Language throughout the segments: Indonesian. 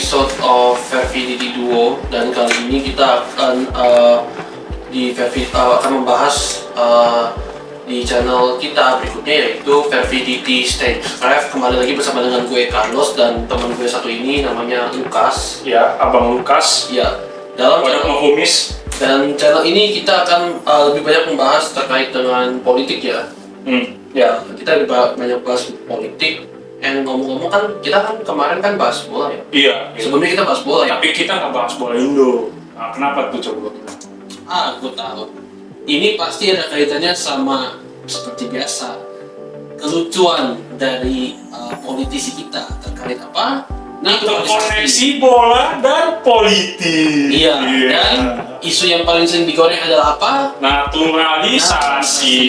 episode of Vervidity Duo, dan kali ini kita akan akan membahas di channel kita berikutnya, yaitu Vervidity Stagecraft. Kembali lagi bersama dengan gue Carlos dan teman gue satu ini namanya Lukas. Ya, Abang Lukas. Ya, dalam channel Homies. Dan channel ini kita akan lebih banyak membahas terkait dengan politik ya. Ya, kita lebih banyak bahas politik. Ngomong-ngomong kan, kita kan kemarin kan bahas bola ya. Iya. Sebelumnya kita bahas bola ya. Tapi kita nggak bahas bola Indo. Nah, kenapa tuh coba? Aku tahu. Ini pasti ada kaitannya sama seperti biasa kelucuan dari politisi kita terkait apa? Koneksi bola dan politik. Iya. Dan isu yang paling sering digoreng adalah apa? Naturalisasi.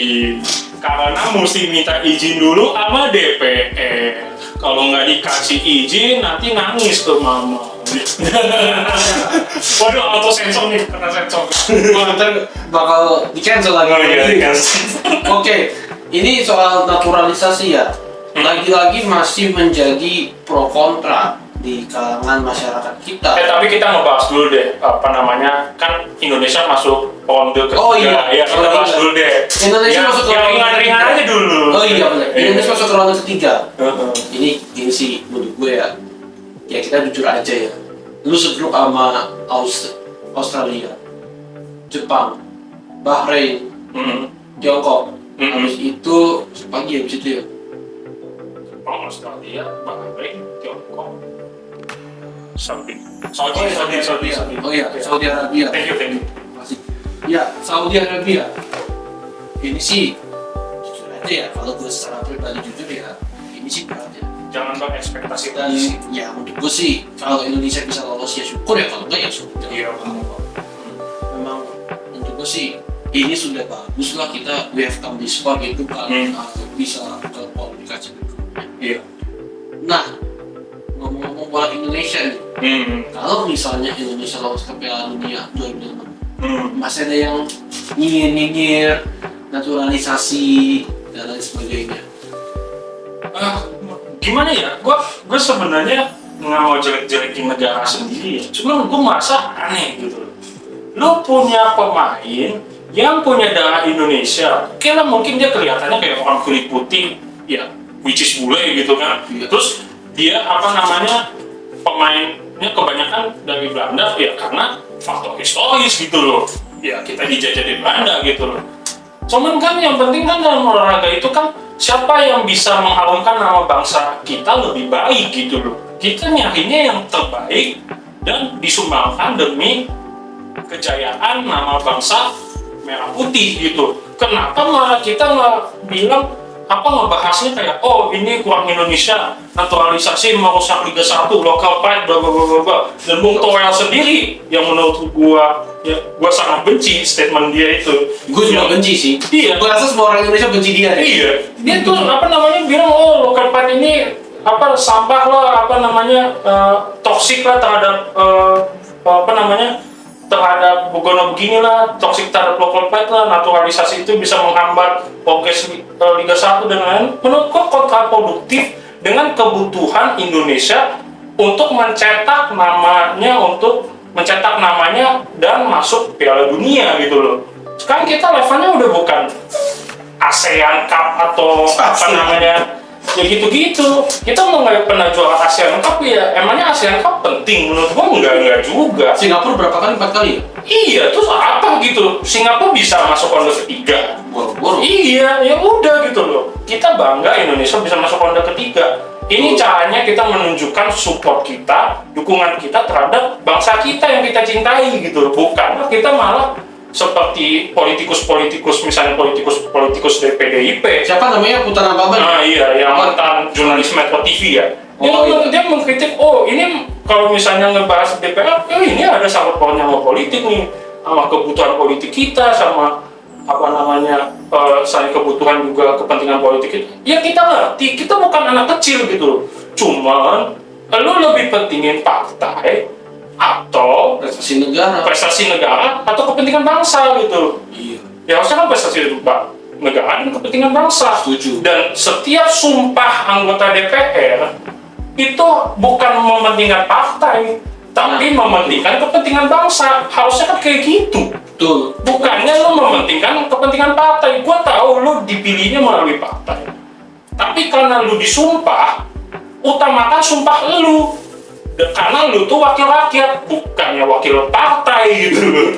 Karena mesti minta izin dulu sama DPR. Kalau nggak dikasih izin, nanti nangis ke mama. Waduh, auto sensor nih, kena sensor. Nanti bakal di cancel lagi. Oh iya, di cancel. Oke, ini soal naturalisasi ya. Lagi-lagi masih menjadi pro kontra di kalangan masyarakat kita. Tapi kita ngebahas dulu deh, kan Indonesia masuk ronde ketiga. Oh iya, ya kita bahas dulu deh. Indonesia masuk ke ronde ringan-ringan aja dulu. Oh iya benar. Indonesia masuk ke ronde ketiga. Ini sih menurut gue ya. Ya kita jujur aja ya. Lu segrup sama Australia, Jepang, Bahrain, Tiongkok. Habis itu pagi ya itu ya. Jepang, Australia, Bahrain, Tiongkok, Saudi. Oh iya, Saudi Arabia. Thank you. Masih. Ya, Saudi Arabia. Ini sih jujur aja ya, kalau gue secara pribadi jujur ya, ini sih berat ya. Jangan berekspektasi Dan tinggi. ya untuk gue sih, kalau Indonesia bisa lolos ya syukur ya, kalau enggak ya syukur. Iya. Memang untuk gue sih ini sudah bagus lah, kita we have come this far gitu kan, bisa ke kualifikasi berikutnya. Iya. Nah, ngomong-ngomong bola Indonesia nih, kalau misalnya Indonesia lolos ke Piala Dunia 2026, masih ada yang nyinyir naturalisasi dan lain sebagainya. Gimana ya? Gue sebenarnya nggak mau jelek-jelekin negara sendiri ya. Cuma gue merasa aneh gitu. Lo punya pemain yang punya darah Indonesia, kira mungkin dia kelihatannya kayak orang kulit putih, ya, which is bule gitu kan. Terus dia pemainnya kebanyakan dari Belanda ya karena faktor historis gitu loh. Ya kita dijajah di Belanda gitu loh. Cuman kan yang penting kan dalam olahraga itu kan siapa yang bisa mengharumkan nama bangsa kita lebih baik gitu loh. Kita nyarinya yang terbaik dan disumbangkan demi kejayaan nama bangsa merah putih gitu. Kenapa malah kita nggak bilang ngebahasnya kayak ini kurang Indonesia, naturalisasi merusak Liga 1, local pride, bla bla bla bla. Dan Bung Toel sendiri yang menurut gua sangat benci statement dia itu. Gue juga benci sih. Iya. Gue rasa semua orang Indonesia benci dia deh. Iya. Dia tuh bilang local pride ini sampah lah, toksik lah terhadap terhadap Bugono beginilah, toksik terhadap local pride lah, naturalisasi itu bisa menghambat progres Liga 1 dan lain. Menurutku kontraproduktif dengan kebutuhan Indonesia untuk mencetak namanya dan masuk Piala Dunia gitu loh. Sekarang kita levelnya udah bukan ASEAN Cup atau ya gitu-gitu. Kita nggak pernah juara ASEAN Cup ya. Emangnya ASEAN Cup penting? Menurut gua enggak juga. Singapura berapa kali? 4 kali ya? Iya, terus apa gitu? Singapura bisa masuk ronde ketiga. Boro-boro. Iya, ya udah gitu loh. Kita bangga Indonesia bisa masuk ronde ketiga. Ini caranya kita menunjukkan support kita, dukungan kita terhadap bangsa kita yang kita cintai gitu loh. Bukan kita malah seperti politikus misalnya politikus dari PDIP. Siapa namanya? Putra Nababan? Iya, yang mantan jurnalis Metro TV ya. Dia mengkritik, ini kalau misalnya ngebahas DPR, ini ada sangkut pautnya sama politik nih, sama kebutuhan politik kita, sama saya kebutuhan juga kepentingan politik itu. Ya kita ngerti, kita bukan anak kecil gitu. Cuman, lu lebih pentingin partai atau prestasi negara atau kepentingan bangsa gitu. Iya. Ya harusnya kan prestasi negara dan kepentingan bangsa. Setuju. Dan setiap sumpah anggota DPR itu bukan mementingkan partai, tapi mementingkan kepentingan bangsa. Harusnya kan kayak gitu. Betul. Bukannya lu mementingkan kepentingan partai. Gua tahu lu dipilihnya melalui partai, tapi karena lu disumpah, utamakan sumpah lu. Karena lu tuh wakil rakyat, bukannya wakil partai gitu loh.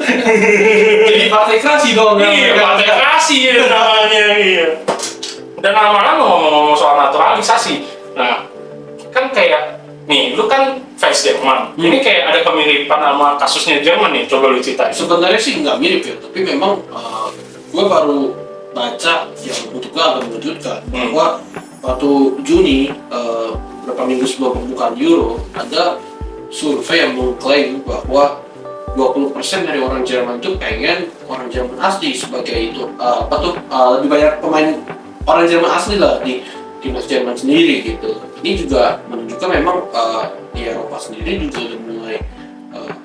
Jadi partai kerasi dong. Iya, partai kerasi ya namanya. Iya. Dan lama-lama ngomong-ngomong soal naturalisasi, nah kan kayak nih, lu kan fans Jerman. Ini kayak ada kemiripan sama kasusnya Jerman nih. Coba lu ceritain. Sebenarnya sih nggak mirip ya, tapi memang gue baru baca yang untuk gue agak mengejutkan bahwa waktu Juni beberapa minggu sebelum pembukaan Euro ada survei yang mengklaim bahwa 20% dari orang Jerman itu pengen orang Jerman asli sebagai itu lebih banyak pemain orang Jerman asli lah di timnas Jerman sendiri gitu. Ini juga menunjukkan memang di Eropa sendiri juga udah mulai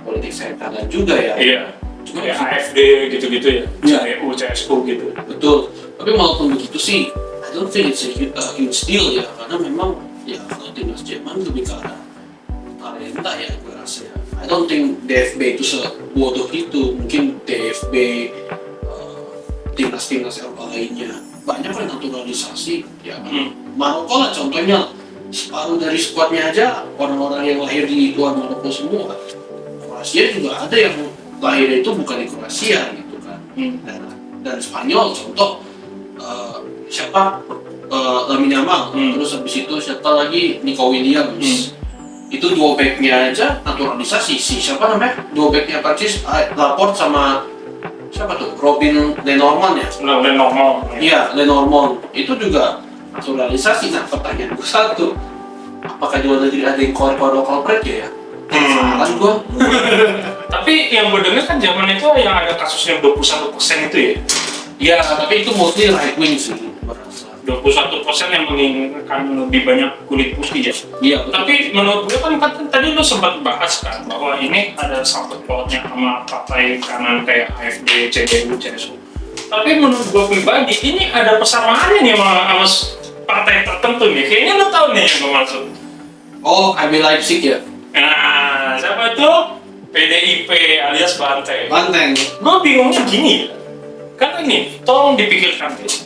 politik sayap kanan juga ya. Iya. Cuma Kayak AfD gitu-gitu ya. CDU, CSU gitu. Betul. Tapi walaupun begitu sih, I don't think it's a huge deal ya, karena memang ya kalau timnas Jerman lebih ke arah talenta ya gue rasa ya. I don't think DFB itu sebodoh itu. Mungkin DFB timnas-timnas Eropa lainnya banyak kan naturalisasi ya kan. Maroko lah contohnya, separuh dari skuadnya aja orang-orang yang lahir di luar Maroko semua. Kroasia juga ada yang lahirnya itu bukan di Kroasia gitu kan. Dan Spanyol contoh siapa Lamine Yamal, terus habis itu siapa lagi Nico Williams. Itu dua backnya aja naturalisasi. Siapa namanya? Dua backnya Prancis, Laporte sama siapa tuh? Robin Lenormand ya? Lenormand. Iya, Lenormand. Itu juga naturalisasi. Nah, pertanyaan gue satu, apakah di luar negeri ada yang corporate ya? Salah gue. Tapi yang gue dengar kan zaman itu yang ada kasusnya 21% itu ya? Iya, tapi itu mostly right wing sih, merasa. 21% yang menginginkan lebih banyak kulit putih ya? Iya, Tapi menurut gue kan tadi lu sempat bahas kan bahwa ini ada sangkut pautnya sama partai kanan kayak AfD, CDU, CSU. Tapi menurut gue pribadi ini ada persamaannya nih sama partai tertentu nih. Kayaknya lu tahu nih yang gue maksud. Oh, RB Leipzig ya? Nah, siapa tuh? PDIP alias Banteng. Banteng. Gue bingungnya gini ya. Kan ini, tolong dipikirkan guys.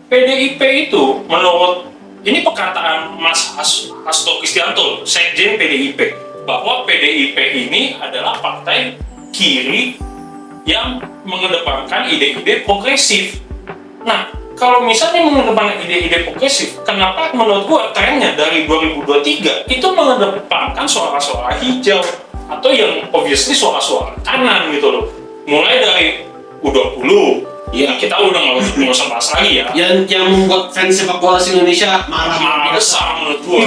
PDIP itu menurut ini perkataan Mas Hasto Kristianto, Sekjen PDIP, bahwa PDIP ini adalah partai kiri yang mengedepankan ide-ide progresif. Nah, kalau misalnya mengedepankan ide-ide progresif, kenapa menurut gua trennya dari 2023 itu mengedepankan suara-suara hijau atau yang obviously suara-suara kanan gitu loh. Mulai dari U20, Iya. kita udah nggak usah bahas lagi ya. Yang membuat fans sepak bola Indonesia marah besar menurut gua,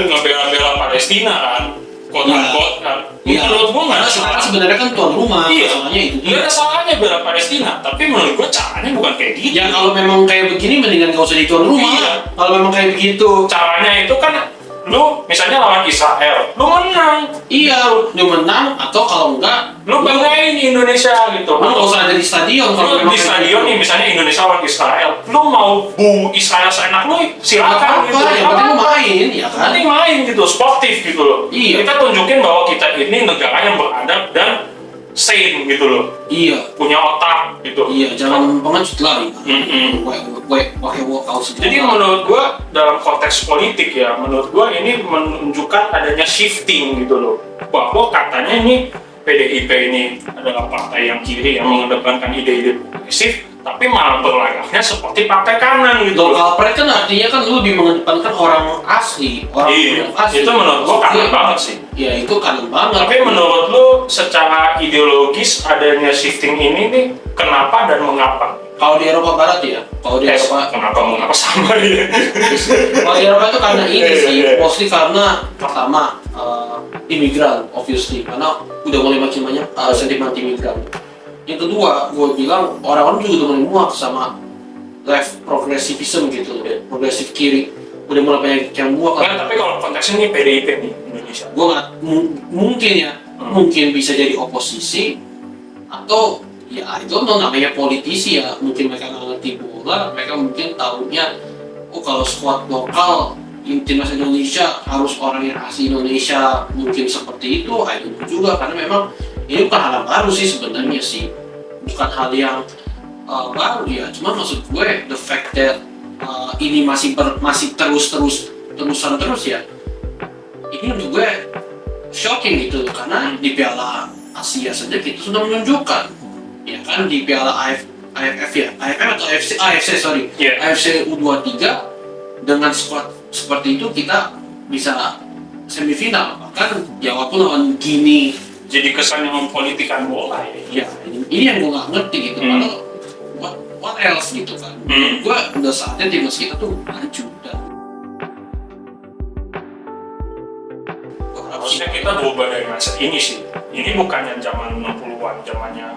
ngebela-bela Palestina kan, quote-unquote kan. Iya. Menurut gua nggak ada Karena salah. sebenarnya kan tuan rumah, Iya. masalahnya itu Nggak ada salahnya bela Palestina, tapi menurut gua caranya bukan kayak gitu. Ya kalau memang kayak begini mendingan gak usah di tuan rumah. Iya. Kalau memang kayak begitu. Caranya itu kan lu misalnya lawan Israel, lu menang, Iya, lu menang atau kalau enggak lu banggain Indonesia gitu. lu nggak usah ada di stadion. Kalau Lu memang di kayak stadion gitu. nih misalnya Indonesia lawan Israel, lu mau bu Israel seenak lu silakan gitu. Apa, yang penting lu main, ya kan? Penting main gitu, sportif gitu loh. Iya. Kita tunjukin bahwa kita ini negara yang beradab dan sane gitu loh, Iya. punya otak gitu. Iya, jangan pengecut lah. Mm-mm. Pakai walkout segala. Jadi menurut gua dalam konteks politik ya, menurut gua ini menunjukkan adanya shifting gitu loh, bahwa katanya ini PDIP ini adalah partai yang kiri yang mengedepankan ide-ide progresif, tapi malah berlayarnya seperti partai kanan gitu loh. Local pride kan artinya kan lu lebih mengedepankan orang asli, orang Iya, yang asli. itu menurut gua kanan Iya. banget sih. Iya, itu kanan banget. Tapi menurut lu secara ideologis adanya shifting ini nih kenapa dan mengapa? Kalau di Eropa Barat ya, kalau di Eropa Kenapa mengapa sama ya? kalau di Eropa itu karena ini sih, Iya. mostly karena pertama imigran, obviously, karena udah mulai makin banyak sentimen imigran. Yang kedua, gue bilang orang-orang juga udah mulai muak sama left progressivism gitu, progresif kiri, udah mulai banyak yang muak. Kan, tapi kalau konteksnya ini PDIP nih Indonesia. Gue nggak mungkin ya, mungkin bisa jadi oposisi atau ya itu namanya politisi ya, mungkin mereka nggak ngerti bola, mereka mungkin tahunya oh kalau squad lokal timnas Indonesia harus orang yang asli Indonesia mungkin seperti itu, itu juga karena memang ini bukan hal yang baru sih sebenarnya sih, bukan hal yang baru ya, cuma maksud gue the fact that ini masih terusan terus ya, ini untuk gue shocking gitu karena di Piala Asia saja kita sudah menunjukkan ya kan di Piala AFF ya, AFF atau AFC sorry, AFC U23 dengan squad seperti itu kita bisa semifinal, bahkan ya walaupun lawan Gini jadi kesannya mempolitikan bola ya ini yang gue nggak ngerti gitu. Lalu what else gitu kan, gue udah saatnya timnas kita tuh maju dan harusnya kita berubah dari mindset ini sih. Ini bukan yang zaman 60-an, zamannya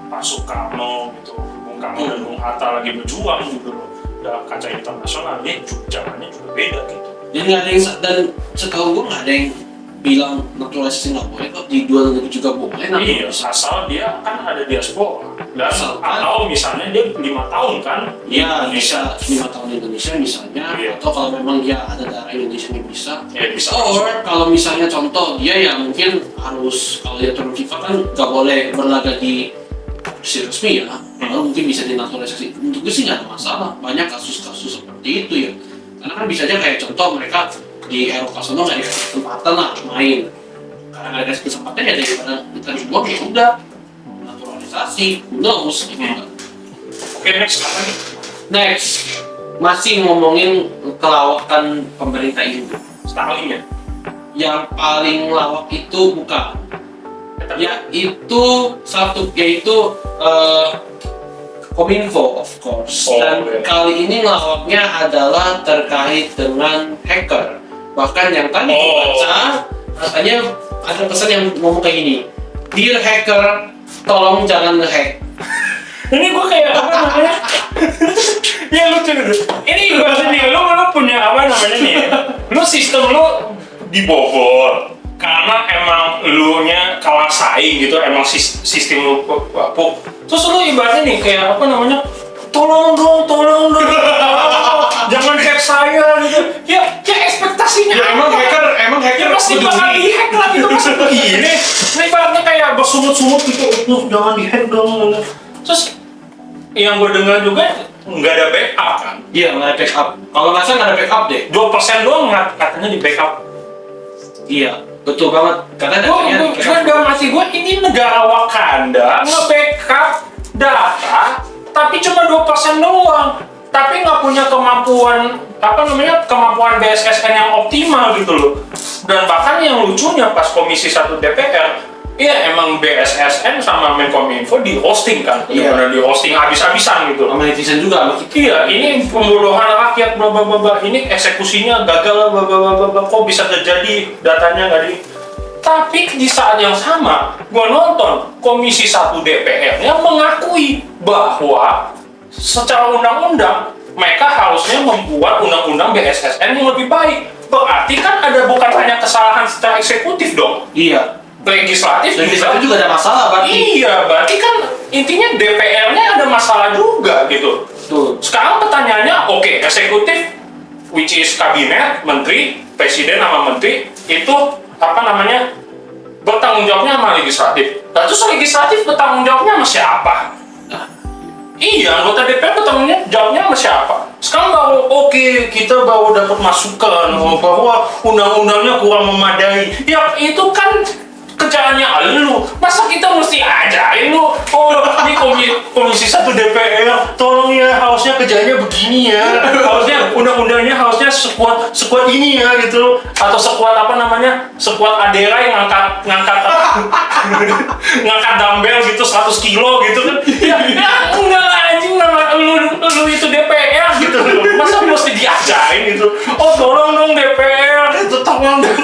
Pak Soekarno gitu, Bung Karno dan Bung Hatta lagi berjuang gitu loh dalam kancah internasional. Ini zamannya juga beda gitu. Dan nggak ada yang, dan setahu gue nggak ada yang bilang naturalisasi nggak boleh kok, di dua negeri juga boleh. Iya, asal dia kan ada diaspora dan atau misalnya dia 5 tahun kan ya bisa 5 tahun di Indonesia misalnya, atau kalau memang dia ada darah Indonesia yang bisa, bisa. Or kalau misalnya contoh dia yang mungkin harus, kalau dia turun FIFA kan nggak boleh berlaga di kompetisi resmi ya, lalu mungkin bisa dinaturalisasi. Untuk gue sih nggak ada masalah, banyak kasus-kasus seperti itu ya, karena kan bisa aja kayak contoh mereka di Eropa sana nggak dikasih kesempatan lah main, karena nggak dikasih kesempatan ya daripada kita dibuang ya udah naturalisasi, who knows gitu kan. Oke, next apa nih? Next, masih ngomongin kelawakan pemerintah Indo. Starlink ya? Yang paling lawak itu bukan, yaitu Kominfo of course. Dan kali ini ngelawaknya adalah terkait dengan hacker. Bahkan yang tadi gue baca, katanya ada pesan yang ngomong kayak gini, "Dear hacker, tolong jangan nge-hack." Ini gue kayak apa namanya? Ya lucu gitu. Ini ibaratnya nih, lu punya apa namanya nih? Lu sistem lu dibobol karena emang lu nya kalah saing gitu, emang sistem lu bapuk. Terus lu ibaratnya nih kayak apa namanya? Tolong dong, jangan hack saya gitu. Ya ekspektasinya ya, emang hacker pasti bakal di-hack lah gitu, masa begini? Ini ibaratnya kayak bersumut-sumut gitu, jangan di-hack dong. Terus yang gue dengar juga nggak ada backup kan? Iya, nggak ada backup. Kalau nggak salah nggak ada backup deh. 2% doang katanya di backup. Iya, betul banget. Katanya gue udah masih gue ini negara Wakanda nge-backup data, tapi cuma 2% doang. Tapi nggak punya kemampuan kemampuan BSSN yang optimal gitu loh. Dan bahkan yang lucunya pas Komisi 1 DPR, iya emang BSSN sama Menkominfo di hosting kan, benar-benar di hosting habis-habisan gitu. Sama netizen juga, sama kita. Iya, ini pembodohan rakyat, ini eksekusinya gagal, kok bisa terjadi datanya nggak di. Tapi di saat yang sama, gua nonton Komisi 1 DPR-nya mengakui bahwa secara undang-undang mereka harusnya membuat undang-undang BSSN yang lebih baik. Berarti kan ada bukan hanya kesalahan secara eksekutif dong. Iya. Legislatif juga ada masalah berarti. Iya, berarti kan intinya DPR-nya ada masalah juga gitu. Tuh. Sekarang pertanyaannya, oke, eksekutif which is kabinet, menteri, presiden sama menteri itu apa namanya? Bertanggung jawabnya sama legislatif. Nah, terus legislatif bertanggung jawabnya sama siapa? Iya, anggota DPR bertanggung jawabnya sama siapa? Sekarang baru kita baru dapat masukan bahwa undang-undangnya kurang memadai. Ya itu kan kerjaannya lu. Masa kita mesti ajarin lu? Ini komisi 1 DPR, tolong ya, harusnya kerjanya begini ya. Harusnya undang-undangnya harusnya sekuat ini ya gitu. Atau sekuat apa namanya? Sekuat Adera yang ngangkat dumbbell gitu 100 kilo gitu kan. Ya enggak lah anjing, nama lu itu DPR gitu. Masa mesti diajarin gitu? Tolong dong DPR, itu tolong dong.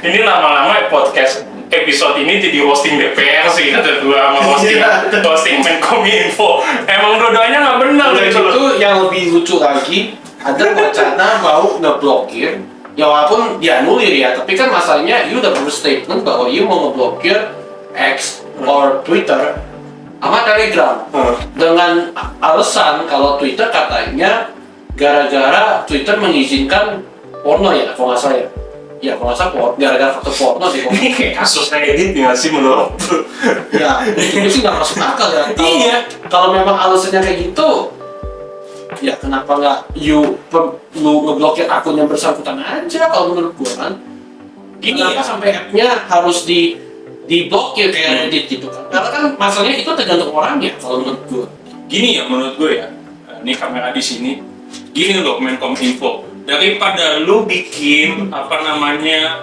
Ini lama-lama podcast episode ini jadi hosting DPR sih, kata gua sama hosting Menkominfo. Emang dua-duanya nggak benar gitu loh. Itu yang lebih lucu lagi, ada wacana mau ngeblokir, ya walaupun dianulir ya, tapi kan masalahnya you udah berstatement bahwa you mau ngeblokir X or Twitter sama Telegram. Dengan alasan kalau Twitter katanya gara-gara Twitter mengizinkan porno ya, kalau nggak salah ya. Ya kalau nggak salah gara-gara faktor porno sih. Ini kayak kasus Reddit nggak sih menurut? Ya, itu sih nggak masuk akal ya. Iya. Kalau memang alasannya kayak gitu, ya kenapa nggak lu ngeblokir akun yang bersangkutan aja kalau menurut gua kan? Kenapa sampai app-nya harus diblokir kayak Reddit gitu kan? Karena kan masalahnya itu tergantung orangnya kalau menurut gua. Gini ya menurut gue ya, ini kamera di sini, gini loh Menkominfo, daripada lu bikin apa namanya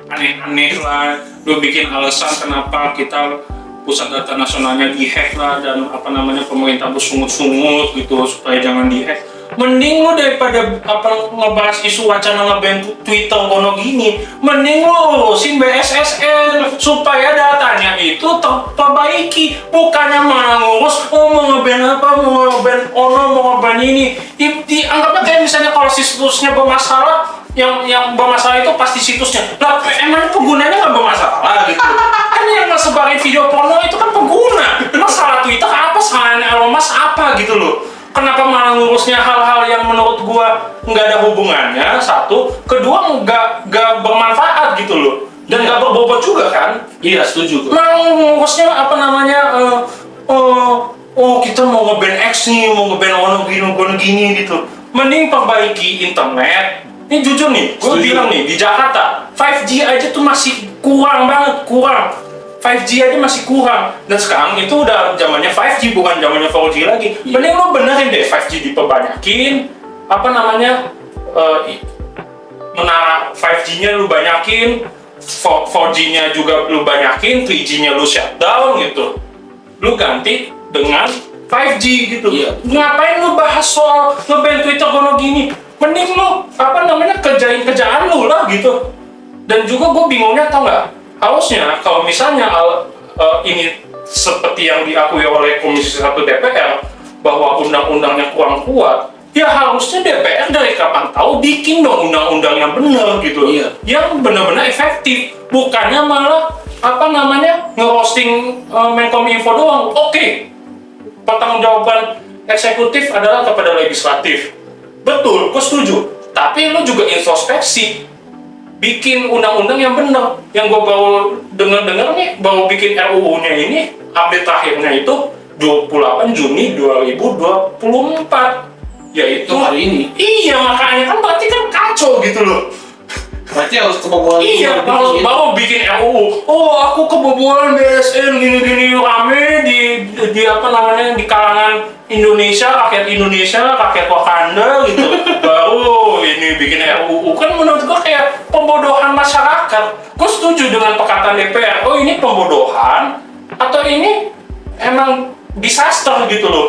aneh-aneh lah, lu bikin alasan kenapa kita pusat data nasionalnya dihack lah dan apa namanya pemerintah bersungut-sungut gitu supaya jangan dihack. Mending lu daripada apa ngebahas isu wacana nge-ban Twitter kono gini, mending lu urusin BSSN supaya datanya itu terperbaiki, bukannya malah ngurus mau nge-ban apa, mau nge-ban ono, mau nge-ban ini. Anggapnya kayak misalnya kalau situsnya bermasalah, yang bermasalah itu pasti situsnya. Lah emang penggunanya nggak bermasalah gitu. Kan yang ngesebarin video porno itu kan pengguna. Masalah Twitter apa, salahnya Elon Musk apa gitu loh. Kenapa malah ngurusnya hal-hal yang menurut gua nggak ada hubungannya, satu, kedua nggak bermanfaat gitu loh, dan nggak berbobot juga kan? Iya, setuju. Malah ngurusnya apa namanya, kita mau nge-ban X nih, mau nge-ban ono gini gitu. Mending perbaiki internet. Ini jujur nih, gua bilang nih di Jakarta 5G aja tuh masih kurang banget, 5G aja masih kurang, dan sekarang itu udah zamannya 5G bukan zamannya 4G lagi. Mending lo benerin deh 5G diperbanyakin, apa namanya menara 5G-nya lu banyakin, 4G-nya juga lu banyakin, 3G-nya lu shutdown gitu. Lu ganti dengan 5G gitu. Iya. Ngapain lu bahas soal nge-ban Twitter kono gini? Mending lu apa namanya kerjain kerjaan lu lah gitu. Dan juga gue bingungnya tau nggak? Harusnya kalau misalnya ini seperti yang diakui oleh Komisi 1 DPR bahwa undang-undangnya kurang kuat, ya harusnya DPR dari kapan tahu bikin dong undang-undang yang benar gitu, yang benar-benar efektif, bukannya malah apa namanya nge-hosting Menkominfo doang. Oke, pertanggungjawaban eksekutif adalah kepada legislatif, betul, gue setuju. Tapi lo juga introspeksi, bikin undang-undang yang benar. Yang gue baru dengar nih, baru bikin RUU-nya ini, update terakhirnya itu 28 Juni 2024, yaitu hari ini. Iya, makanya kan berarti kan kacau gitu loh. Berarti harus kebobolan. Iya, baru bikin RUU. Oh, aku kebobolan BSN gini-gini rame di apa namanya di kalangan Indonesia, rakyat Wakanda gitu. Baru ini bikin RUU, kan menurut gua kayak pembodohan masyarakat. Gua setuju dengan perkataan DPR. Oh, ini pembodohan atau ini emang disaster gitu loh.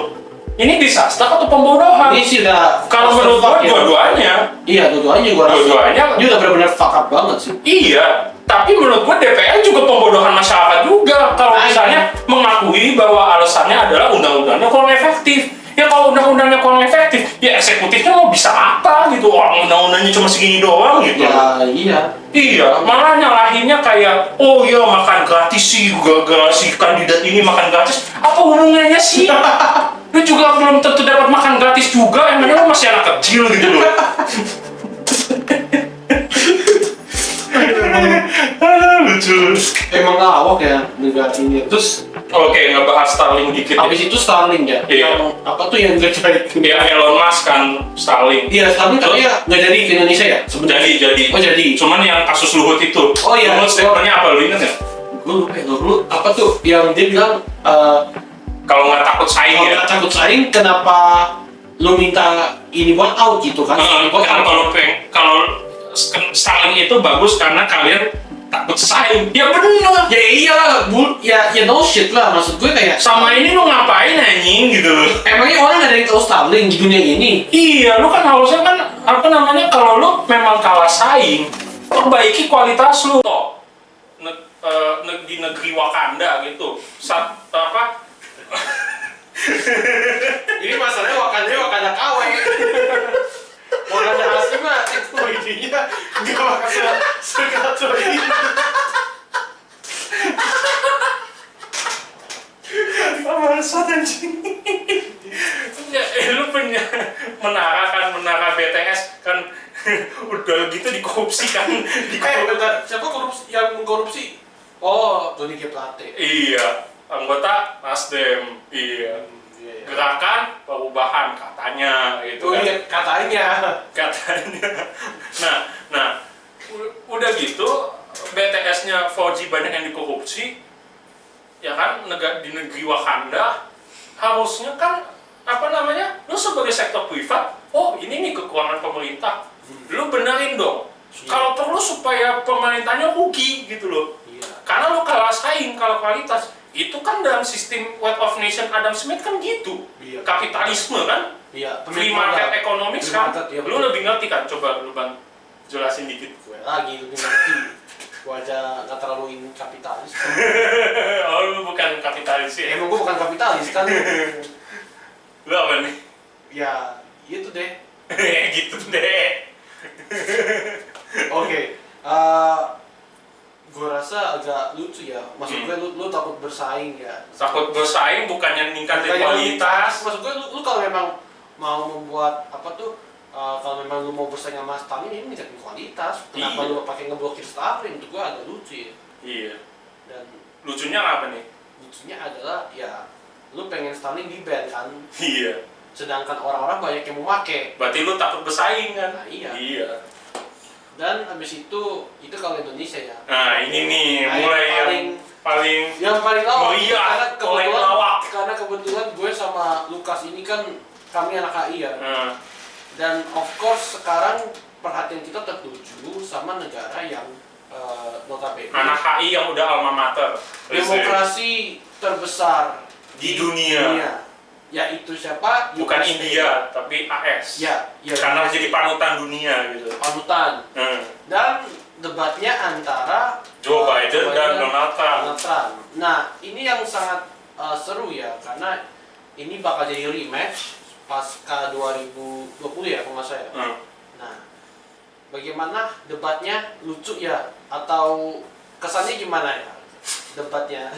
Ini disaster atau pembodohan? Ini sih udah kalau menurut gua dua-duanya. Iya, dua-duanya gua rasa. Dua-duanya Ini udah benar-benar fuck up banget sih. Iya, tapi menurut gua DPR juga pembodohan masyarakat juga kalau misalnya mengakui bahwa alasannya adalah undang-undangnya kurang efektif. Ya kalau undang-undangnya kurang efektif, ya eksekutifnya mau bisa apa gitu? Orang undang-undangnya cuma segini doang gitu. Ya, iya. Iya, malah nyalahinnya kayak, oh iya makan gratis sih, gara-gara si kandidat ini makan gratis. Apa hubungannya sih? Lu juga belum tentu dapat makan gratis juga, emangnya lu masih anak kecil gitu loh. Lucu. Emang ngawak ya negara ini. Terus Oke, ngebahas Starlink dikit. habis itu Starlink ya. Iya. Yang apa tuh yang terkait? Ya Elon Musk kan Starlink. Iya, Starlink katanya nggak jadi ke Indonesia ya? Sebenarnya. Jadi. Oh, jadi. Cuman yang kasus Luhut itu. Oh iya. Luhut statementnya apa, lu ingat ya? Gue lupa ya, dulu apa tuh yang dia bilang Kalau nggak takut saing kalau ya. nggak takut saing kenapa lu minta ini buat out gitu kan? Kalau Starlink itu bagus karena kalian takut saing. Ya bener. Ya iyalah, ya no shit lah, maksud gue kayak Sama ini lu ngapain anjing gitu loh. emangnya orang nggak ada yang tahu Starlink di dunia ini? Iya, lu kan harusnya kan apa namanya kalau lu memang kalah saing, perbaiki kualitas lu. Toh, di negeri Wakanda gitu. Apa? Ini masalahnya Wakanda KW. Wakanda asli mah teknologinya nggak bakal sekacau ini. Udah gitu dikorupsi kan. Bentar, siapa korupsi yang mengkorupsi? Oh, Tony G. Plate. Iya, anggota Nasdem. Iya. Iya. Gerakan perubahan katanya gitu Oh kan. iya, Katanya. Nah, udah gitu BTS-nya Fauji banyak yang dikorupsi. Ya kan, di negeri Wakanda harusnya kan lu sebagai sektor privat, oh ini nih kekurangan pemerintah, lu benerin dong. Kalau perlu supaya pemerintahnya rugi gitu loh. Iya. Karena lu kalah saing, kalau kualitas itu kan dalam sistem Wealth of Nation Adam Smith kan gitu. Iya. Kapitalisme kan, Iya. free market economics kan. Iya, Lu lebih ngerti kan? Coba lu jelasin dikit. Gue lagi lebih ngerti. Gue aja nggak terlalu ingin kapitalis. Oh, lu bukan kapitalis ya? Emang gue bukan kapitalis kan? Lu apa nih? Ya, itu deh. Gitu deh. Oke. Gue rasa agak lucu ya. Maksud gue lu takut bersaing ya. Takut bersaing bukannya ningkatin kualitas. Maksud gue lu kalau memang mau membuat kalau memang lu mau bersaing sama Stalin ini ningkatin kualitas. Kenapa Iya. lu pakai ngeblokir Stalin? Untuk gue agak lucu ya. Iya. Dan Lucunya apa nih? lucunya adalah ya lu pengen Stalin di ban kan. Iya. Sedangkan orang-orang banyak yang mau make. Berarti lu takut bersaing kan? Nah, iya. Iya. Dan habis itu kalau Indonesia ya. Nah, ini nih Nah, mulai yang paling lawak meriah, paling lawak. karena kebetulan gue sama Lukas ini kan kami anak HI ya. Dan of course sekarang perhatian kita tertuju sama negara yang notabene Anak HI yang udah alma mater. demokrasi terbesar Di dunia. Yaitu siapa? Bukan USA. India, tapi AS. Ya, Karena USA. jadi panutan dunia gitu. Panutan. Dan debatnya antara Joe Biden dan Donald Trump. Nah, ini yang sangat seru ya, karena ini bakal jadi rematch pasca 2020 ya, kalau nggak salah. Nah, bagaimana debatnya? Lucu ya? Atau kesannya gimana ya debatnya?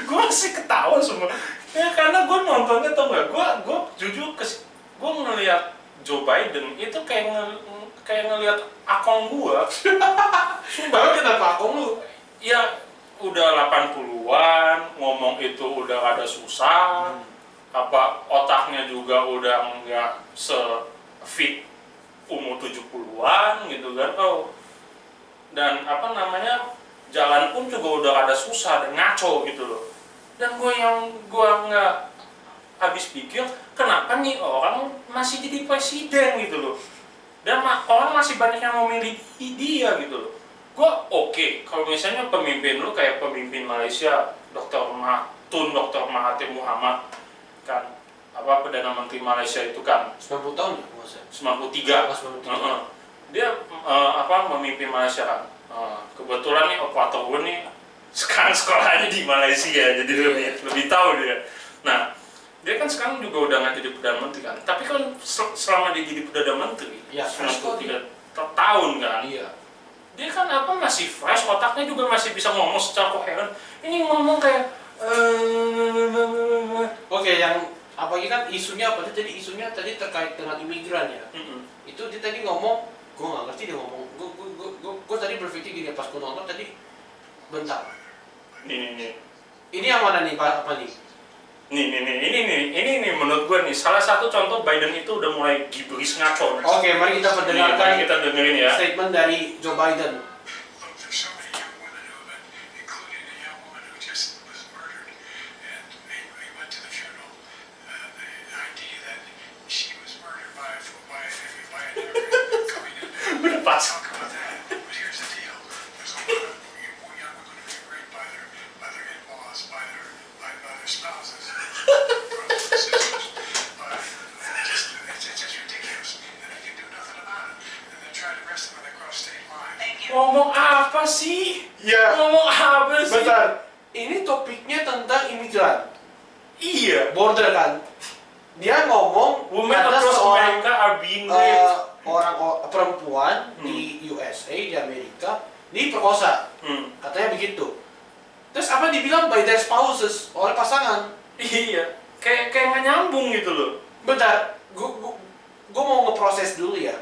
Gue masih ketawa semua. Ya karena gue nontonnya tau nggak? Gue jujur gue ngelihat Joe Biden itu kayak ngelihat akong gue. Sumpah, kenapa akong lu? Ya udah 80-an, ngomong itu udah ada susah. Apa otaknya juga udah nggak se-fit umur 70-an gitu kan. Dan jalan pun juga udah ada susah dan ngaco gitu loh. Dan gue nggak habis pikir kenapa nih orang masih jadi presiden gitu loh. Dan orang masih banyak yang memilih dia gitu loh. Gue oke, kalau misalnya pemimpin lu kayak pemimpin Malaysia, Dr. Mahathir Muhammad kan, Perdana Menteri Malaysia itu kan 90 tahun ya, masa? 93. Dia memimpin Malaysia kan. Kebetulan nih operator gue nih sekarang sekolahnya di Malaysia, jadi lebih tahu dia. Nah, dia kan sekarang juga udah nggak jadi Perdana Menteri kan. Tapi kan selama dia jadi Perdana Menteri, ya, 93 tahun kan. Iya. Dia kan masih fresh, otaknya juga masih bisa ngomong secara koheren. Ini ngomong kayak Oke, yang apalagi kan isunya apa? Jadi isunya tadi terkait dengan imigran ya. Itu dia tadi ngomong, gue nggak ngerti dia ngomong. Gue tadi berpikir gini pas gue nonton tadi, bentar. Nih. Ini yang mana nih, Pak? Apa nih? Ini nih menurut gue nih salah satu contoh Biden itu udah mulai gibris ngaco. Oke, mari kita mendengarkan kita dengerin ya. statement dari Joe Biden. Udah pas. Ngomong apa sih? Ya. Ngomong apa sih? Bentar. Ini topiknya tentang imigran. Iya. Border kan. Dia ngomong Women ada across seorang America are being raped. perempuan di USA, di Amerika diperkosa. Katanya begitu. Terus apa dibilang by their spouses, oleh pasangan. Iya. Kayak nggak nyambung gitu loh. Bentar, gua mau ngeproses dulu ya.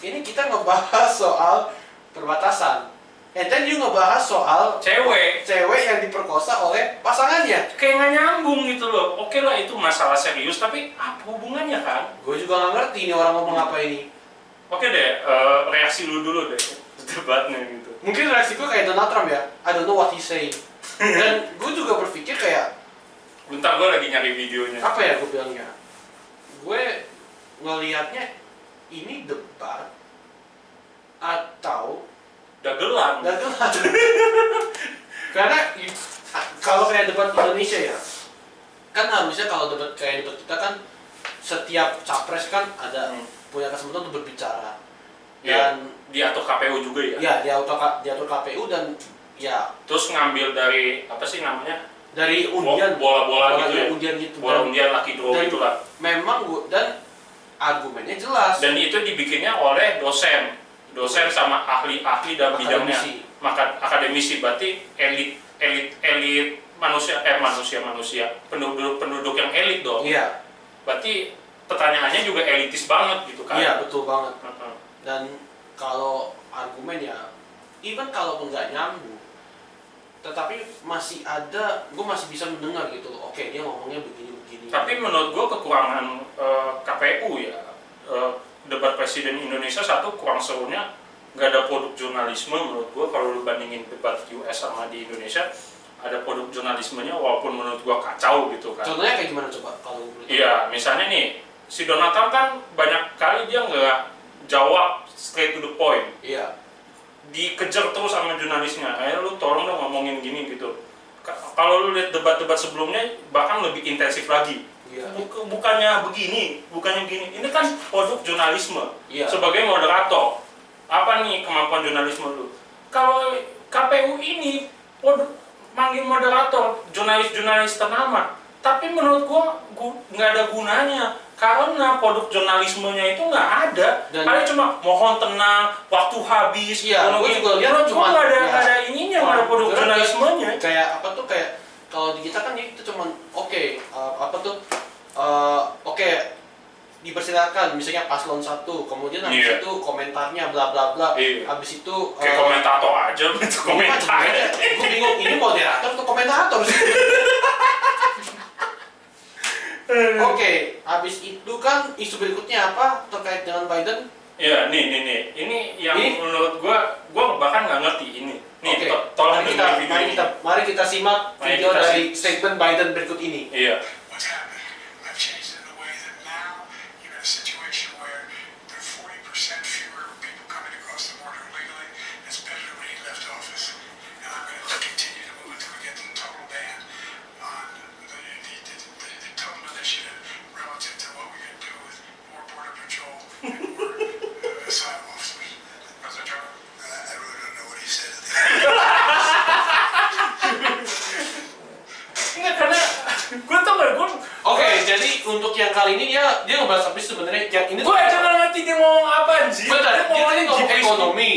ini kita ngebahas soal perbatasan. And then you ngebahas soal cewek yang diperkosa oleh pasangannya. kayak nggak nyambung gitu loh. Oke lah itu masalah serius, tapi apa hubungannya kan? Gue juga nggak ngerti ini orang ngomong apa ini. Oke deh, reaksi lu dulu deh debatnya gitu. Mungkin reaksi gue kayak Donald Trump ya. I don't know what he say. Dan gue juga berpikir kayak, Bentar, gue lagi nyari videonya. apa ya gue bilangnya? Gue ngelihatnya ini debat atau Dagelan. Karena kalau kayak debat Indonesia ya, kan harusnya kalau debat kayak debat kita kan setiap capres kan ada punya kesempatan untuk berbicara. Ya, Dan diatur KPU juga ya. ya diatur KPU dan ya Terus ngambil dari apa sih namanya? dari undian, Bola-bola gitu ya. undian gitu. Bola Dan undian laki draw dan itulah. memang dan argumennya jelas. Dan itu dibikinnya oleh dosen sama ahli-ahli dalam bidangnya. Akademisi berarti elit manusia penduduk yang elit dong. Iya. Berarti pertanyaannya juga elitis banget gitu kan? Iya, betul banget. Heeh. Dan kalau argumen ya, even kalaupun nggak nyambung, tetapi masih ada, gue masih bisa mendengar gitu loh. Oke, dia ngomongnya begini-begini. Tapi menurut gue kekurangan KPU ya, debat presiden Indonesia satu kurang serunya nggak ada produk jurnalisme menurut gue. Kalau lu bandingin debat US sama di Indonesia, ada produk jurnalismenya walaupun menurut gue kacau gitu kan. Contohnya kayak gimana coba kalau menurut? Iya, misalnya nih, si Donald Trump kan banyak kali dia nggak jawab straight to the point. Iya. Dikejar terus sama jurnalisnya, lu tolong dong ngomongin gini gitu. Kalau lu lihat debat-debat sebelumnya bahkan lebih intensif lagi. Iya. Bukannya begini, bukannya gini. Ini kan produk jurnalisme. Iya. Sebagai moderator, apa nih kemampuan jurnalisme lu? Kalau KPU ini manggil moderator, jurnalis-jurnalis ternama, tapi menurut gua nggak ada gunanya karena produk jurnalismenya itu nggak ada. Paling cuma mohon tenang, waktu habis. Iya, gua juga lihat cuma nggak ada ininya, nggak ada produk jurnalismenya. Kayak apa tuh, kayak kalau di kita kan itu cuma oke, dipersilakan misalnya paslon 1, kemudian habis itu komentarnya bla bla bla. Habis itu kayak komentator aja gitu komentar. Gue bingung ini moderator atau komentator sih. Oke, habis itu kan isu berikutnya apa terkait dengan Biden? Iya, nih. Ini yang menurut gua bahkan nggak ngerti ini. Nih, tolong mari kita simak video dari statement Biden berikut ini. Iya. Jadi untuk yang kali ini dia ngebahas habis sebenarnya yang ini. Gue aja nggak ngerti dia ngomong apa anjir. Betul, dia tadi ngomong ekonomi.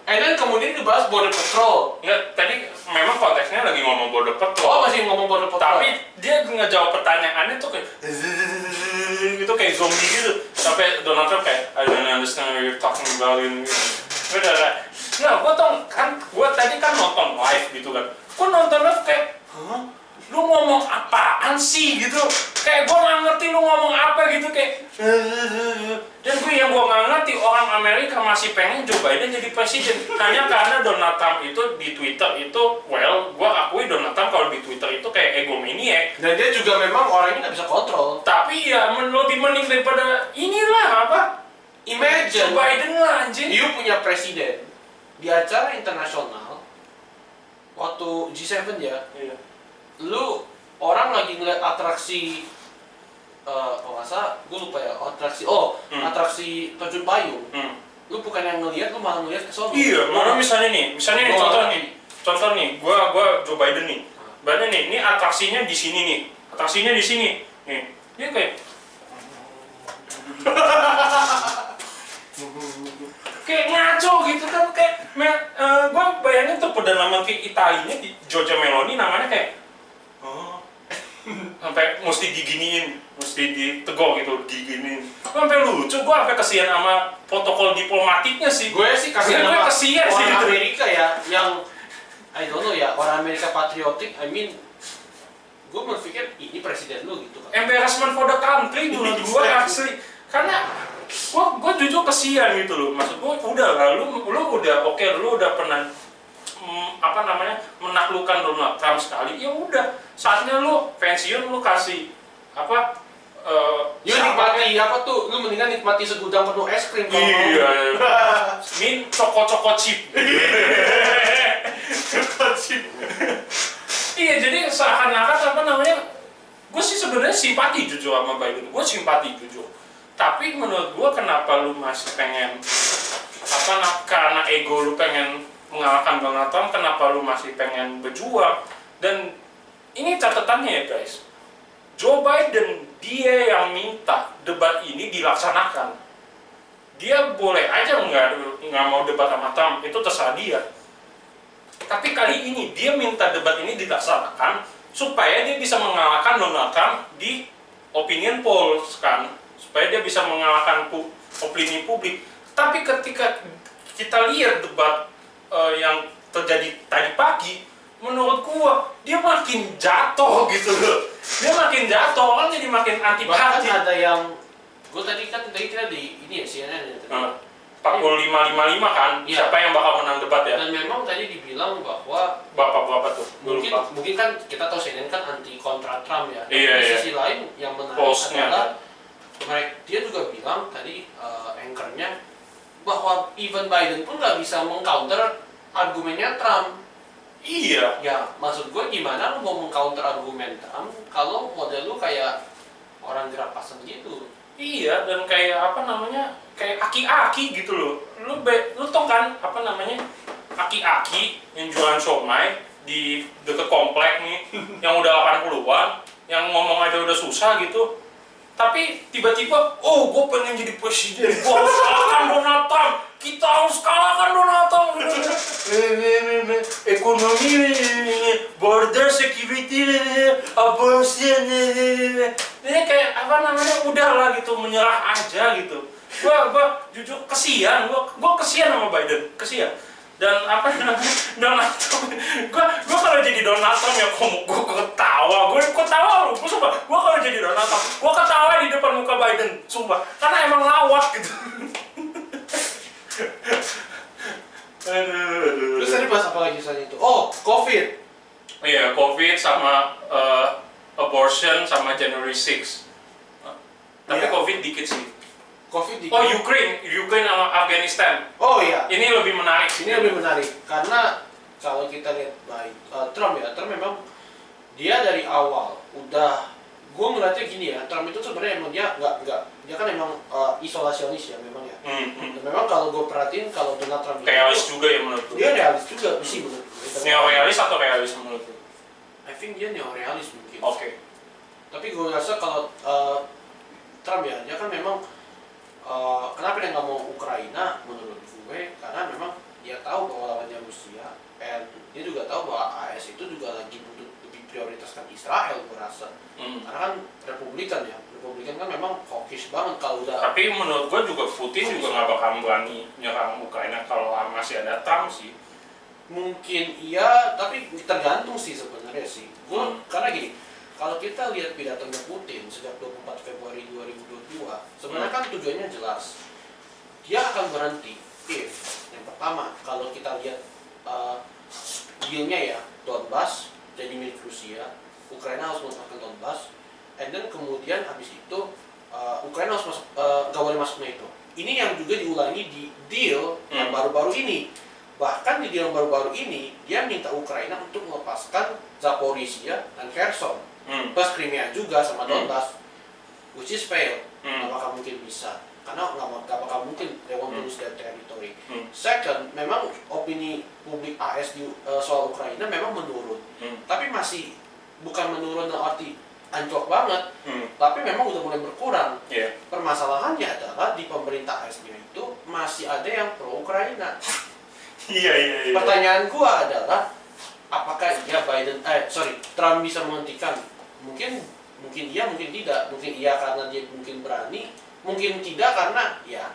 And then kemudian dibahas border patrol. Nggak, tadi memang konteksnya lagi ngomong border patrol. Oh, masih ngomong border patrol. Tapi dia ngejawab pertanyaannya tuh kayak gitu, kayak zombie gitu. Sampai Donald Trump kayak I don't understand what you're talking about ini. Udah lah. Nah, gue tadi kan nonton live gitu kan. Gue nonton live kayak, lu ngomong apaan sih gitu, kayak gue nggak ngerti lu ngomong apa gitu kayak dan yang gue nggak ngerti orang Amerika masih pengen Joe Biden jadi presiden hanya karena Donald Trump itu di Twitter itu gue akui Donald Trump kalau di Twitter itu kayak egomaniac dan dia juga memang orangnya nggak bisa kontrol, tapi ya lebih mending daripada inilah apa imagine Joe Biden lah anjing. You punya presiden di acara internasional waktu G7 ya. Iya. Lu orang lagi ngeliat atraksi kalau nggak salah gue lupa ya atraksi terjun payung. Lu bukan yang ngeliat, lu malah ngeliat ke sono. Iya, mana misalnya nih contoh nih gua Joe Biden nih. Biden nih, ini atraksinya di sini nih. Atraksinya di sini. Nih. Dia kayak kayak ngaco gitu kan, kayak gue bayangin tuh Perdana Menteri Italinya di Giorgia Meloni namanya kayak sampai mesti diginiin, mesti ditegor gitu, diginiin. Sampai lucu, gue sampai kesian sama protokol diplomatiknya sih. Gue sih kasihan Gue sama kesian sih orang gitu. Amerika ya, yang I don't know ya, orang Amerika patriotik. I mean, gue berpikir ini presiden lu gitu kan. Embarrassment for the country menurut gue asli. Karena gue jujur kesian gitu loh. Maksud gue udah lah, lu udah oke, lu udah pernah menaklukkan Donald Trump sekali, ya udah saatnya lu pensiun, lu kasih Nikmati apa tuh, lu mendingan nikmati segudang penuh es krim kalau mau. iya min coko chip coko chip. Iya, jadi seakan-akan gue sih sebenarnya simpati jujur sama Biden, gue simpati jujur, tapi menurut gue kenapa lu masih pengen karena ego lu pengen mengalahkan Donald Trump, kenapa lu masih pengen berjuang? Dan ini catatannya ya guys, Joe Biden dia yang minta debat ini dilaksanakan. Dia boleh aja nggak mau debat sama Trump, itu terserah dia. Tapi kali ini dia minta debat ini dilaksanakan supaya dia bisa mengalahkan Donald Trump di opinion polls kan, supaya dia bisa mengalahkan opini publik. Tapi ketika kita lihat debat yang terjadi tadi pagi, menurut gua dia makin jatuh gitu loh. Dia makin jatuh, orang jadi makin antipati. Bahkan ada yang gua tadi kita di ini ya CNN ya tadi. 45-55 kan, ya. Siapa yang bakal menang debat ya? Dan memang tadi dibilang bahwa Bapak tuh. mungkin kan kita tahu CNN kan anti kontra Trump ya. Iya, di sisi lain yang menarik adalah dia juga bilang tadi anchornya bahwa even Biden pun nggak bisa mengcounter argumennya Trump. Iya. Ya, maksud gue gimana lu mau mengcounter argumen Trump kalau model lu kayak orang gerapasan gitu. Iya, dan kayak kayak aki-aki gitu loh. Lu tau kan aki-aki yang jualan somai di deket komplek nih, yang udah 80-an, yang ngomong aja udah susah gitu. Tapi tiba-tiba, oh gue pengen jadi presiden, gue harus kalahkan Donald Trump, kita harus kalahkan Donald Trump. Ekonomi, border security, abortion. Ini kayak udahlah gitu, menyerah aja gitu. Gue jujur kesian, gue kesian sama Biden, kesian. Dan Donald Trump, gue kalau jadi Donald Trump ya gue ketawa lu, gue sumpah, gue kalau jadi Donald Trump, gue ketawa di depan muka Biden, sumpah, karena emang lawak gitu. Terus tadi bahas apa lagi soal itu? Oh, COVID. Iya, COVID sama abortion sama January 6. Tapi Iya. COVID dikit sih. COVID di Oh, Ukraine sama Afghanistan. Oh iya. Ini lebih menarik. Ini lebih menarik karena kalau kita lihat baik Trump memang dia dari awal udah, gue ngeliatnya gini ya, Trump itu sebenarnya emang dia dia kan emang isolasionis ya memang ya. Dan memang kalau gue perhatiin kalau Donald Trump Realis juga ya menurut gue. dia realis juga sih menurut gue. Neorealis atau realis menurut gue? I think dia neorealis mungkin. Oke. Tapi gue rasa kalau Trump ya, dia kan memang kenapa dia nggak mau Ukraina menurut gue, karena memang dia tahu bahwa lawannya Rusia, dan dia juga tahu bahwa AS itu juga lagi butuh lebih prioritaskan Israel, gue rasa. Karena kan Republikan kan memang hawkish banget kalau udah. Tapi menurut gue juga Putin juga nggak bakal berani nyerang Ukraina kalau masih ada Trump sih. Mungkin iya, tapi tergantung sih sebenarnya sih. Karena gini, kalau kita lihat pidatonya Putin sejak 24 Februari 2022, sebenarnya kan tujuannya jelas. Dia akan berhenti if, yang pertama, kalau kita lihat dealnya ya, Donbas jadi milik Rusia, Ukraina harus melepaskan Donbas, and then kemudian habis itu Ukraina harus masuk, gak boleh masuk NATO. Ini yang juga diulangi di deal yang baru-baru ini. Bahkan di deal yang baru-baru ini, dia minta Ukraina untuk melepaskan Zaporizhia dan Kherson. Plus Crimea juga sama Donbas, which is fail. Gak bakal mungkin bisa, karena gak bakal mungkin they want to lose their territory. Second, memang opini publik AS soal Ukraina memang menurun, tapi masih bukan menurun dalam arti anjlok banget, tapi memang udah mulai berkurang. Permasalahannya adalah di pemerintah AS-nya itu masih ada yang pro Ukraina. Iya. Pertanyaan gua adalah apakah Trump bisa menghentikan? Mungkin mungkin iya mungkin tidak, mungkin iya karena dia mungkin berani, mungkin tidak karena ya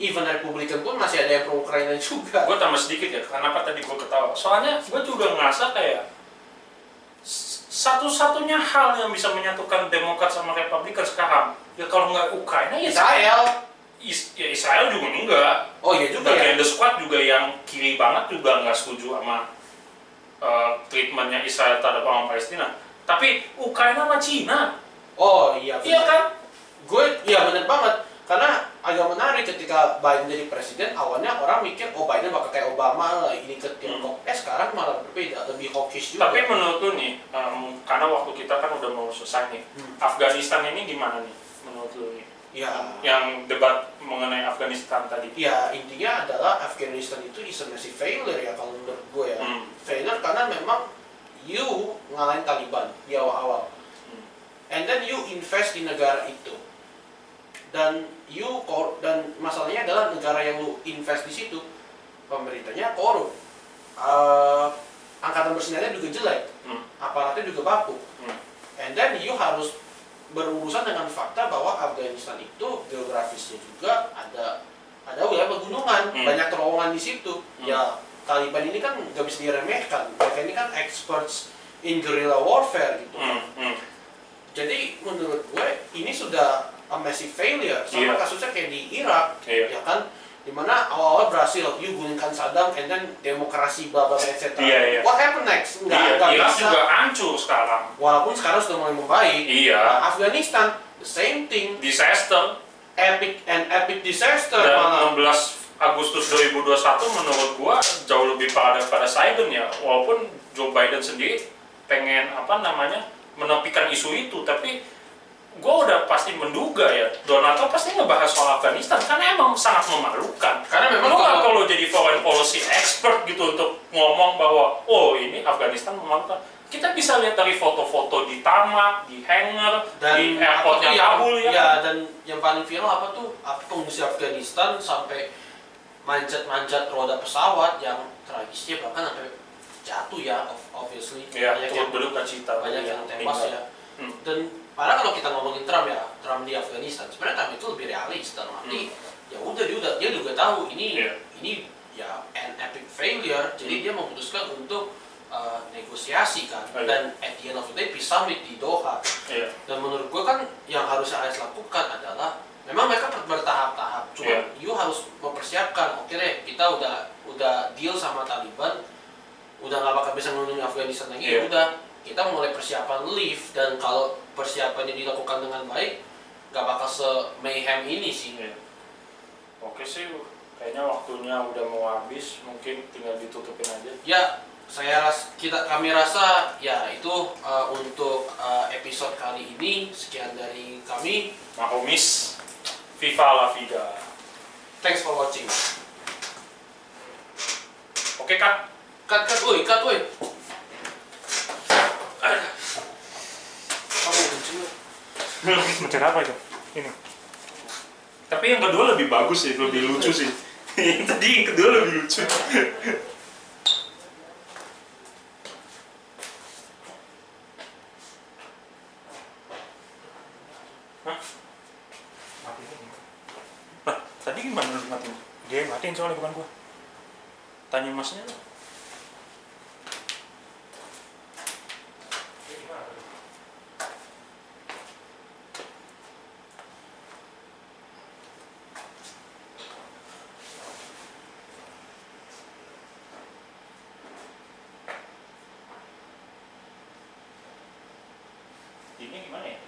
even Republikan pun masih ada yang pro Ukraina juga. Gue tambah sedikit ya, kenapa tadi gue ketawa? Soalnya gue juga ngerasa kayak satu-satunya hal yang bisa menyatukan Demokrat sama Republikan sekarang, ya kalau nggak Ukraina ya Israel. Ya Israel juga enggak. Oh iya juga Bagian ya. The Squad juga yang kiri banget juga nggak setuju sama treatmentnya Israel terhadap orang Palestina. Tapi Ukraina sama Cina. Oh iya. Iya kan? Gue iya bener banget. Karena agak menarik ketika Biden jadi presiden, awalnya orang mikir, oh Biden bakal kayak Obama lah, ini ke Tiongkok. Sekarang malah berbeda, lebih hawkish juga. Tapi menurut lu nih, karena waktu kita kan udah mau selesai nih, Afghanistan ini gimana nih menurut lu nih? Ya, Yang debat mengenai Afghanistan tadi. ya intinya adalah Afghanistan itu is a massive failure ya kalau menurut gue ya. Failure karena memang you ngalahin Taliban di awal-awal. And then you invest di negara itu. Dan masalahnya adalah negara yang lu invest di situ pemerintahnya korup, angkatan bersenjata juga jelek, aparatnya juga bapuk, and then you harus berurusan dengan fakta bahwa Afghanistan itu geografisnya juga ada wilayah pegunungan, banyak terowongan di situ. Ya Taliban ini kan nggak bisa diremehkan, mereka ini kan experts in guerrilla warfare gitu kan. Jadi menurut gue ini sudah a massive failure, sama kasusnya kayak di Irak, ya kan, dimana awal-awal berhasil, you gulingkan Saddam, and then demokrasi bla bla etc. What happened next? Nggak Irak bisa. juga hancur sekarang. Walaupun sekarang sudah mulai membaik. Nah, Afghanistan the same thing. Disaster. Epic disaster. Dan 16 Agustus 2021 menurut gua jauh lebih parah daripada Saigon ya. Walaupun Joe Biden sendiri pengen menepikan isu itu, tapi gue udah pasti menduga ya Donald Trump pasti ngebahas soal Afghanistan karena emang sangat memalukan. Karena memang kalau jadi foreign policy expert gitu untuk ngomong bahwa oh ini Afghanistan memalukan, kita bisa lihat dari foto-foto di tamak, di hangar, dan di airportnya Kabul ya. Ya, dan yang paling viral apa tuh? Pengungsi Afghanistan sampai manjat-manjat roda pesawat yang tragisnya bahkan sampai jatuh ya, obviously. Ya, banyak yang berduka cita, banyak yang tewas ya. Dan padahal kalau kita ngomongin Trump ya, Trump di Afghanistan, sebenarnya Trump itu lebih realis dalam arti ya udah dia juga tahu ini ya an epic failure, jadi dia memutuskan untuk negosiasi kan, dan at the end of the day peace summit di Doha. Dan menurut gue kan yang harusnya AS lakukan adalah memang mereka bertahap-tahap, cuma you harus mempersiapkan, oke deh kita udah deal sama Taliban, udah nggak bakal bisa melindungi Afghanistan lagi, ya udah kita mulai persiapan lift, dan kalau persiapannya dilakukan dengan baik nggak bakal se-mayhem ini sih. Oke sih, kayaknya waktunya udah mau habis, mungkin tinggal ditutupin aja. Ya, kami rasa ya itu untuk episode kali ini. Sekian dari kami, Mahomis, Viva la vida. Thanks for watching. Oke, cut. Cut woi. Kamu kencing. Mencet apa itu? Ini. Tapi yang kedua lebih bagus sih, lebih lucu sih. Tadi yang kedua lebih lucu. Hah? Nah, tadi gimana lu matiin? Dia yang matiin soalnya bukan gua. Tanya masnya. Ini gimana ya?